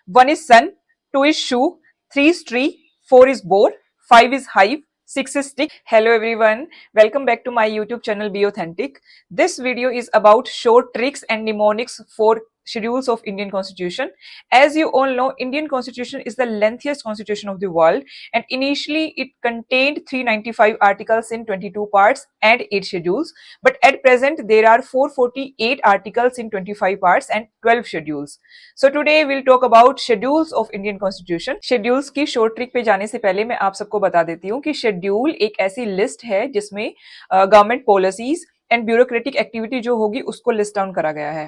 1 is sun, 2 is shoe, 3 is tree, 4 is boar, 5 is hive, 6 is stick. Hello everyone, welcome back to my YouTube channel Be Authentic. This video is about short tricks and mnemonics for schedules of Indian Constitution. As you all know, Indian Constitution is the lengthiest constitution of the world, and initially it contained 395 articles in 22 parts and 8 schedules. But at present there are 448 articles in 25 parts and 12 schedules. So today we'll talk about schedules of Indian Constitution. Schedules की short trick पे जाने से पहले मैं आप सबको बता देती हूँ कि शेड्यूल एक ऐसी लिस्ट है जिसमें government policies and bureaucratic activity जो होगी उसको लिस्ट डाउन करा गया है.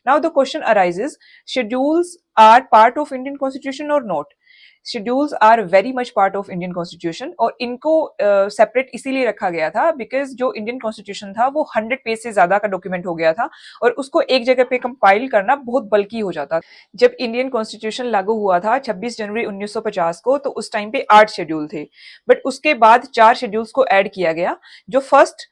Now the question arises, schedules are part of Indian constitution or not? Schedules are very much part of Indian constitution और इनको सेपरेट इसीलिए रखा गया था बिकॉज जो इंडियन कॉन्स्टिट्यूशन था वो 100 पेज से ज्यादा का डॉक्यूमेंट हो गया था और उसको एक जगह पे कंपाइल करना बहुत बल्कि हो जाता. जब इंडियन कॉन्स्टिट्यूशन लागू हुआ था 26 जनवरी 1950 को, तो उस टाइम पे 8 शेड्यूल थे, बट उसके बाद 4 शेड्यूल्स को ऐड किया गया. जो फर्स्ट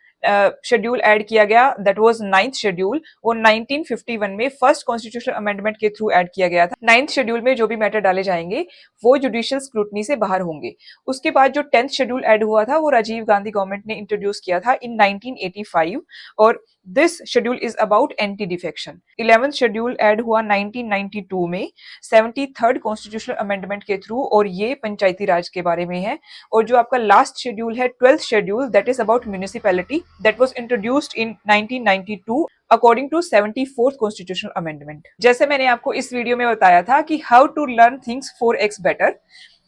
शेड्यूल ऐड किया गया दैट वाज 9th शेड्यूल, वो 1951 में फर्स्ट कॉन्स्टिट्यूशनल अमेंडमेंट के थ्रू ऐड किया गया था. 9th शेड्यूल में जो भी मैटर डाले जाएंगे वो जुडिशियल स्क्रूटनी से बाहर होंगे. उसके बाद जो 10th शेड्यूल ऐड हुआ था वो राजीव गांधी गवर्नमेंट ने इंट्रोड्यूस किया था इन 1985 और this schedule is about anti defection. 11th schedule add हुआ 1992 में 73rd कॉन्स्टिट्यूशनल अमेंडमेंट के थ्रू और ये पंचायती राज के बारे में है. और जो आपका लास्ट शेड्यूल है 12th schedule, that is about municipality, that was introduced in 1992 according to 74th constitutional amendment. जैसे मैंने आपको इस वीडियो में बताया था कि how to learn things 4x better,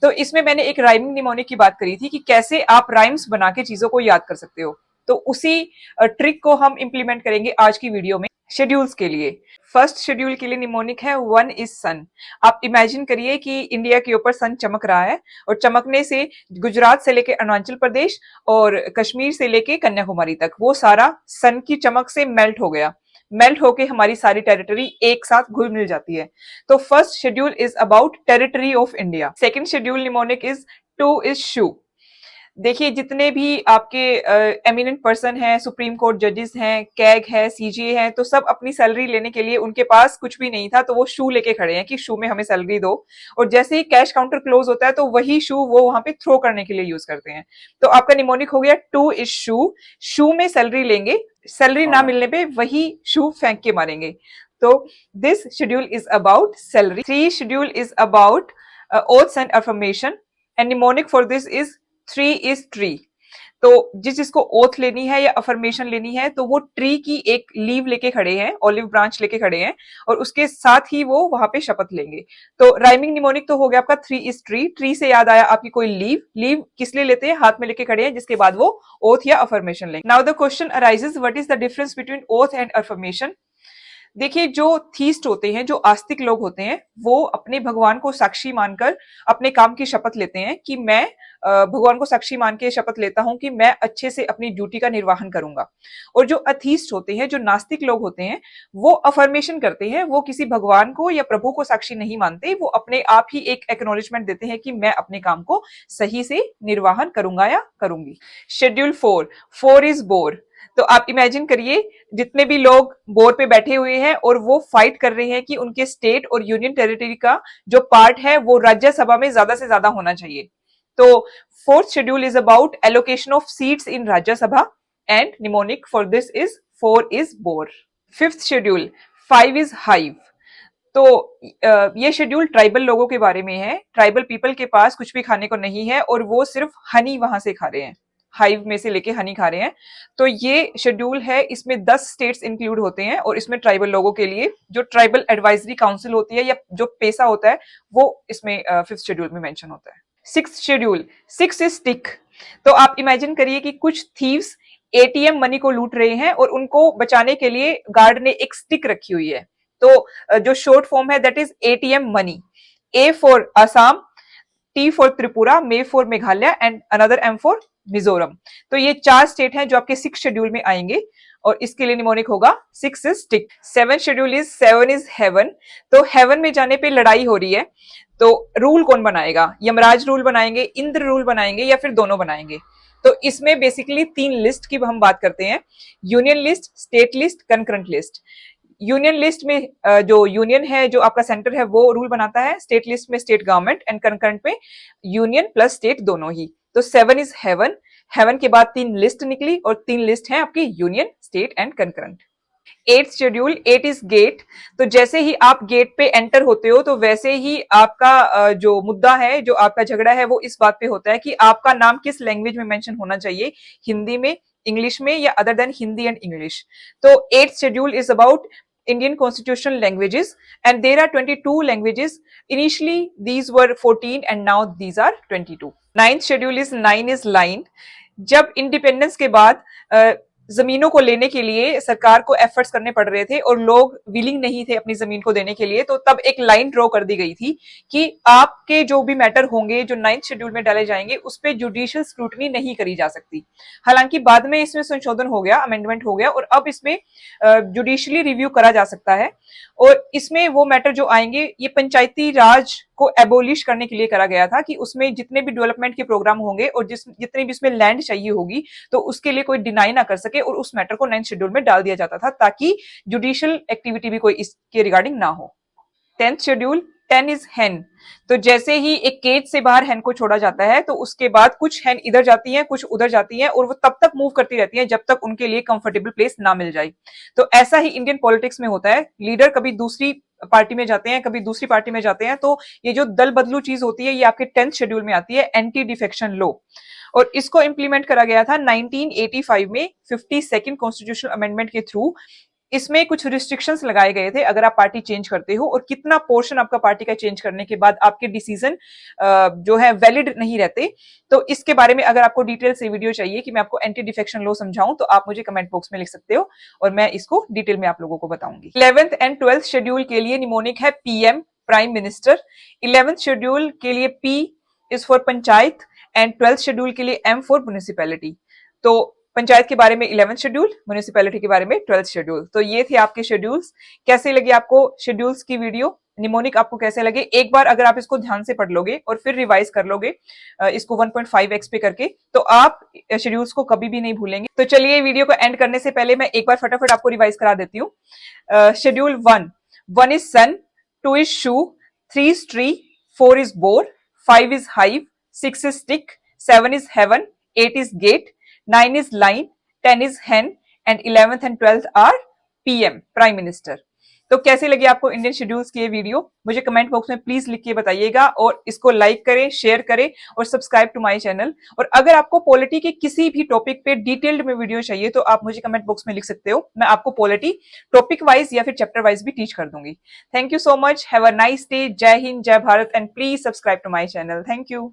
तो इसमें मैंने एक राइमिंग निमोनिक की बात करी थी कि कैसे आप राइम्स बना के चीजों को याद कर सकते हो. तो उसी ट्रिक को हम इंप्लीमेंट करेंगे आज की वीडियो में शेड्यूल्स के लिए. फर्स्ट शेड्यूल के लिए निमोनिक है 1 इज सन. आप इमेजिन करिए कि इंडिया के ऊपर सन चमक रहा है और चमकने से गुजरात से लेके अरुणाचल प्रदेश और कश्मीर से लेके कन्याकुमारी तक वो सारा सन की चमक से मेल्ट हो गया. मेल्ट होके हमारी सारी टेरिटरी एक साथ घुल मिल जाती है. तो first schedule is about territory of India. Second schedule mnemonic is 2 is shoe. देखिए जितने भी आपके एमिनेंट पर्सन हैं, सुप्रीम कोर्ट जजेस हैं, कैग है, सीजीए हैं, तो सब अपनी सैलरी लेने के लिए उनके पास कुछ भी नहीं था तो वो शू लेके खड़े हैं कि शू में हमें सैलरी दो. और जैसे ही कैश काउंटर क्लोज होता है तो वही शू वो वहां पे थ्रो करने के लिए यूज करते हैं. तो आपका निमोनिक हो गया 2 इज शू. शू में सैलरी लेंगे, सैलरी ना मिलने पे वही शू फेंक के मारेंगे. तो this schedule is about salary. 3 schedule is about oaths and affirmation and mnemonic for this is 3 is tree. तो जिसको ओथ लेनी है या अफर्मेशन लेनी है तो वो ट्री की एक लीव लेके खड़े हैं, ऑलिव ब्रांच लेके खड़े हैं और उसके साथ ही वो वहां पे शपथ लेंगे. तो राइमिंग निमोनिक तो हो गया आपका 3 इज ट्री. ट्री से याद आया आपकी कोई लीव. लीव किस लिए लेते हैं? हाथ में लेके खड़े हैं, जिसके बाद वो ओथ या अफर्मेशन लेंगे. Now the question arises, what is the difference between oath and affirmation? देखिए जो थीस्ट होते हैं, जो आस्तिक लोग होते हैं, वो अपने भगवान को साक्षी मानकर अपने काम की शपथ लेते हैं कि मैं भगवान को साक्षी मान के शपथ लेता हूं कि मैं अच्छे से अपनी ड्यूटी का निर्वहन करूंगा. और जो अथीस्ट होते हैं, जो नास्तिक लोग होते हैं, वो अफर्मेशन करते हैं. वो किसी भगवान को या प्रभु को साक्षी नहीं मानते, वो अपने आप ही एक एक्नॉलेजमेंट देते हैं कि मैं अपने काम को सही से निर्वहन करूंगा या करूंगी. Schedule 4 is bore. तो आप इमेजिन करिए जितने भी लोग बोर पे बैठे हुए हैं और वो फाइट कर रहे हैं कि उनके स्टेट और यूनियन टेरिटरी का जो पार्ट है वो राज्यसभा में ज्यादा से ज्यादा होना चाहिए. तो fourth schedule is about allocation of seats in Rajya Sabha and mnemonic for this is 4 is bore. Fifth schedule 5 is hive. तो ये शेड्यूल ट्राइबल लोगों के बारे में है. ट्राइबल पीपल के पास कुछ भी खाने को नहीं है और वो सिर्फ हनी वहां से खा रहे हैं, हाइव में से लेके हनी खा रहे हैं. तो ये शेड्यूल है, इसमें 10 स्टेट्स इंक्लूड होते हैं और इसमें ट्राइबल लोगों के लिए जो ट्राइबल एडवाइजरी काउंसिल होती है या जो पैसा होता है वो इसमें 5th शेड्यूल में मेंशन होता है. 6th schedule 6 is stick. तो आप इमेजिन करिए कि कुछ थीव्स एटीएम मनी को लूट रहे हैं और उनको बचाने के लिए गार्ड ने एक स्टिक रखी हुई है. तो जो शॉर्ट फॉर्म है that is ATM money. A for Assam, T for Tripura, M for Meghalaya and another M for Mizoram. तो ये 4 स्टेट हैं जो आपके 6 शेड्यूल में आएंगे और इसके लिए निमोनिक होगा 6 is stick. 7th schedule is 7 is heaven. तो हेवन में जाने पे लड़ाई हो रही है, तो रूल कौन बनाएगा? यमराज रूल बनाएंगे, इंद्र रूल बनाएंगे या फिर दोनों बनाएंगे? तो इसमें बेसिकली 3 लिस्ट की हम बात करते हैं, union list, state list, concurrent list. Union list में जो यूनियन है, जो आपका सेंटर है, वो रूल बनाता है। स्टेट लिस्ट में स्टेट गवर्नमेंट, एंड कंकरेंट में यूनियन प्लस स्टेट दोनों ही। तो 7 इज हेवन। हेवन के बाद 3 लिस्ट निकली और 3 लिस्ट है आपकी union, state and concurrent. 8th schedule, 8 is get. तो जैसे ही आप गेट पे एंटर होते हो तो वैसे ही आपका जो मुद्दा है, जो आपका झगड़ा है, वो इस बात पे होता है कि आपका नाम किस लैंग्वेज में मेंशन होना चाहिए, हिंदी में, इंग्लिश में, या other than Hindi and English. तो 8th schedule is about Indian constitutional languages, and there are 22 languages. Initially these were 14 and now these are 22. 9th schedule is 9 is line. जब इंडिपेंडेंस के बाद जमीनों को लेने के लिए सरकार को एफर्ट्स करने पड़ रहे थे और लोग विलिंग नहीं थे अपनी जमीन को देने के लिए, तो तब एक लाइन ड्रॉ कर दी गई थी कि आपके जो भी मैटर होंगे जो 9th शेड्यूल में डाले जाएंगे उस पर जुडिशियल स्क्रूटनी नहीं करी जा सकती। हालांकि बाद में इसमें संशोधन हो गया, अमेंडमेंट हो गया, और अब इसमें जुडिशियली रिव्यू करा जा सकता है। और इसमें वो मैटर जो आएंगे, ये पंचायती राज को एबोलिश करने के लिए करा गया था कि उसमें जितने भी डेवलपमेंट के प्रोग्राम होंगे और जितनी भी इसमें लैंड चाहिए होगी, तो उसके लिए कोई डिनाई ना कर सके, और उस मैटर को 9th शेड्यूल में डाल दिया जाता था ताकि जुडिशियल एक्टिविटी भी कोई इसके रिगार्डिंग ना हो। 10th शेड्यूल, 10 इज हेन। तो जैसे ही एक केज से बाहर हेन को छोड़ा जाता है तो उसके बाद कुछ हेन इधर जाती हैं, कुछ उधर जाती हैं, और वो तब तक मूव करती रहती हैं जब तक उनके लिए कंफर्टेबल प्लेस ना मिल जाए। तो ऐसा ही इंडियन पॉलिटिक्स में होता है। लीडर कभी दूसरी पार्टी में जाते हैं, कभी दूसरी पार्टी में जाते हैं। तो ये जो दल बदलू चीज होती है, ये आपके 10th शेड्यूल में आती है, एंटी डिफेक्शन लॉ। और इसको इंप्लीमेंट करा गया था 1985 में 52nd कॉन्स्टिट्यूशनल अमेंडमेंट के थ्रू। इसमें कुछ रिस्ट्रिक्शंस लगाए गए थे, अगर आप पार्टी चेंज करते हो और कितना पोर्शन आपका पार्टी का चेंज करने के बाद आपके डिसीजन जो है वैलिड नहीं रहते। तो इसके बारे में अगर आपको डिटेल से वीडियो चाहिए कि मैं आपको एंटी डिफेक्शन लॉ समझाऊं, तो आप मुझे कमेंट बॉक्स में लिख सकते हो और मैं इसको डिटेल में आप लोगों को बताऊंगी। 11th एंड 12th शेड्यूल के लिए निमोनिक है PM, prime minister. 11th schedule के लिए P is for panchayat, and 12th schedule के लिए एम फॉर म्युनिसिपैलिटी। तो पंचायत के बारे में 11th शेड्यूल, म्युनिसिपैलिटी के बारे में 12th शेड्यूल। तो ये थे आपके शेड्यूल्स। कैसे लगे आपको शेड्यूल्स की वीडियो, निमोनिक आपको कैसे लगे? एक बार अगर आप इसको ध्यान से पढ़ लोगे और फिर रिवाइज कर लोगे इसको 1.5x पे करके, तो आप शेड्यूल्स को कभी भी नहीं भूलेंगे। तो चलिए वीडियो को एंड करने से पहले मैं एक बार फटाफट आपको रिवाइज करा देती हूँ। Schedule 1 is sun, 2 is shoe, 3 is tree, 4 is bore, 5 is hive, 6 is stick, 7 is heaven, 8 is gate, 9 is line, 10 is hen, and 11th and 12th are PM, Prime Minister। तो कैसे लगी आपको इंडियन शेड्यूल्स की ये video? मुझे comment box में please लिख के बताइएगा, और इसको लाइक करें, शेयर करें और सब्सक्राइब टू माय चैनल। और अगर आपको पॉलिटी के किसी भी टॉपिक पे डिटेल्ड में वीडियो चाहिए तो आप मुझे कमेंट बॉक्स में लिख सकते हो। मैं आपको पॉलिटी टॉपिक वाइज या फिर चैप्टर वाइज भी टीच कर दूंगी। Thank you so much, have a nice day, जय हिंद, जय Bharat, and please subscribe to my channel. Thank you.